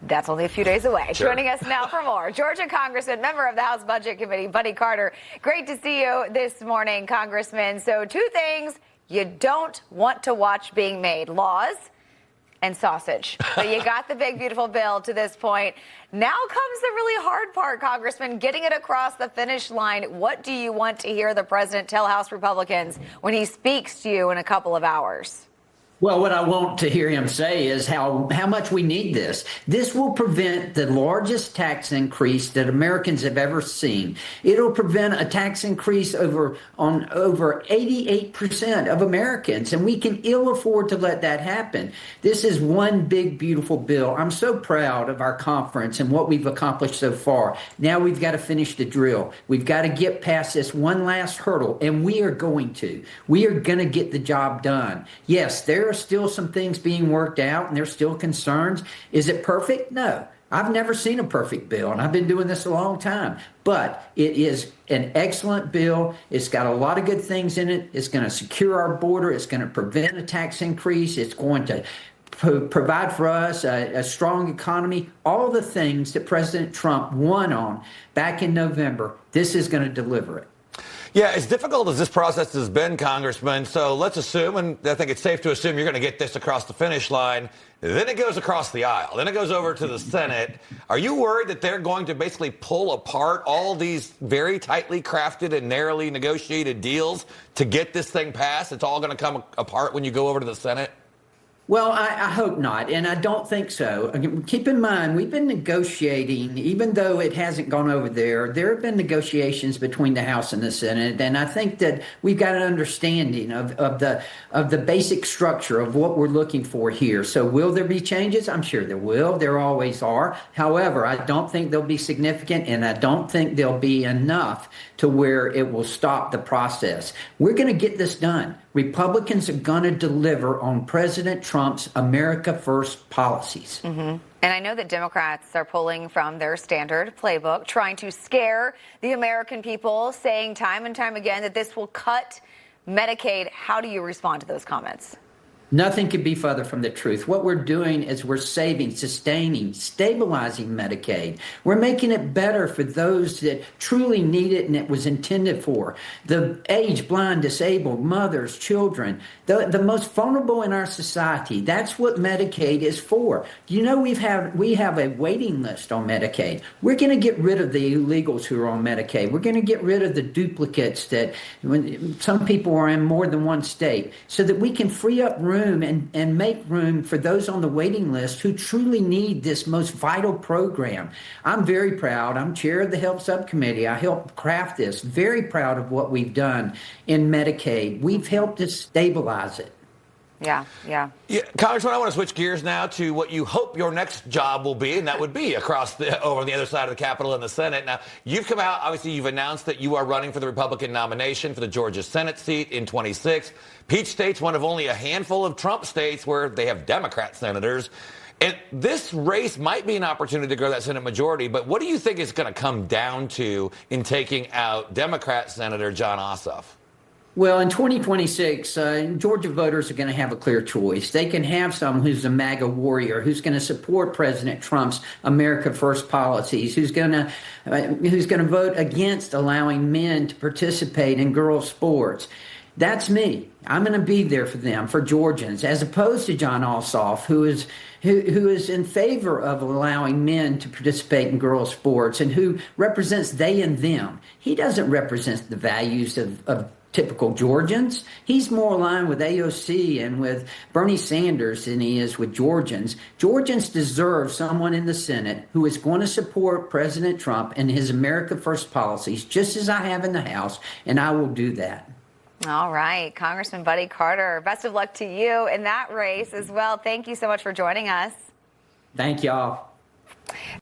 That's only a few days away. Sure. Joining us now for more, Georgia Congressman, member of the House Budget Committee, Buddy Carter. Great to see you this morning, Congressman. So 2 things you don't want to watch being made: laws and sausage. But you got the big, beautiful bill to this point. Now comes the really hard part, Congressman, getting it across the finish line. What do you want to hear the president tell House Republicans when he speaks to you in a couple of hours? Well, what I want to hear him say is how much we need this. This will prevent the largest tax increase that Americans have ever seen. It'll prevent a tax increase over 88% of Americans, and we can ill afford to let that happen. This is one big, beautiful bill. I'm so proud of our conference and what we've accomplished so far. Now we've got to finish the drill. We've got to get past this one last hurdle, and we are going to. We are going to get the job done. Yes, there are still some things being worked out, and there's still concerns. Is it perfect? No. I've never seen a perfect bill, and I've been doing this a long time. But it is an excellent bill. It's got a lot of good things in it. It's going to secure our border. It's going to prevent a tax increase. It's going to provide for us a strong economy. All the things that President Trump won on back in November, this is going to deliver it. Yeah, as difficult as this process has been, Congressman, so let's assume, and I think it's safe to assume you're going to get this across the finish line. Then it goes across the aisle. Then it goes over to the Senate. Are you worried that they're going to basically pull apart all these very tightly crafted and narrowly negotiated deals to get this thing passed? It's all going to come apart when you go over to the Senate? Well, I hope not, and I don't think so. Keep in mind, we've been negotiating, even though it hasn't gone over there. There have been negotiations between the House and the Senate, and I think that we've got an understanding of the basic structure of what we're looking for here. So will there be changes? I'm sure there will. There always are. However, I don't think they'll be significant, and I don't think they'll be enough to where it will stop the process. We're going to get this done. Republicans are going to deliver on President Trump's America First policies. Mm-hmm. And I know that Democrats are pulling from their standard playbook, trying to scare the American people, saying time and time again that this will cut Medicaid. How do you respond to those comments? Nothing could be further from the truth. What we're doing is we're saving, sustaining, stabilizing Medicaid. We're making it better for those that truly need it and it was intended for. The aged, blind, disabled, mothers, children, the most vulnerable in our society. That's what Medicaid is for. You know, we have a waiting list on Medicaid. We're going to get rid of the illegals who are on Medicaid. We're going to get rid of the duplicates that when some people are in more than one state so that we can free up room and make room for those on the waiting list who truly need this most vital program. I'm very proud. I'm chair of the Health Subcommittee. I helped craft this. Very proud of what we've done in Medicaid. We've helped to stabilize it. Yeah. Congressman, I want to switch gears now to what you hope your next job will be, and that would be over on the other side of the Capitol in the Senate. Now, you've come out, obviously, you've announced that you are running for the Republican nomination for the Georgia Senate seat in 26. Peach State's one of only a handful of Trump states where they have Democrat senators. And this race might be an opportunity to grow that Senate majority, but what do you think it's going to come down to in taking out Democrat Senator Jon Ossoff? Well, in 2026, Georgia voters are going to have a clear choice. They can have someone who's a MAGA warrior, who's going to support President Trump's America First policies, who's going to vote against allowing men to participate in girls' sports. That's me. I'm going to be there for them, for Georgians, as opposed to Jon Ossoff, who is in favor of allowing men to participate in girls' sports and who represents they and them. He doesn't represent the values of typical Georgians. He's more aligned with AOC and with Bernie Sanders than he is with Georgians. Georgians deserve someone in the Senate who is going to support President Trump and his America First policies, just as I have in the House, and I will do that. All right, Congressman Buddy Carter, best of luck to you in that race as well. Thank you so much for joining us. Thank y'all.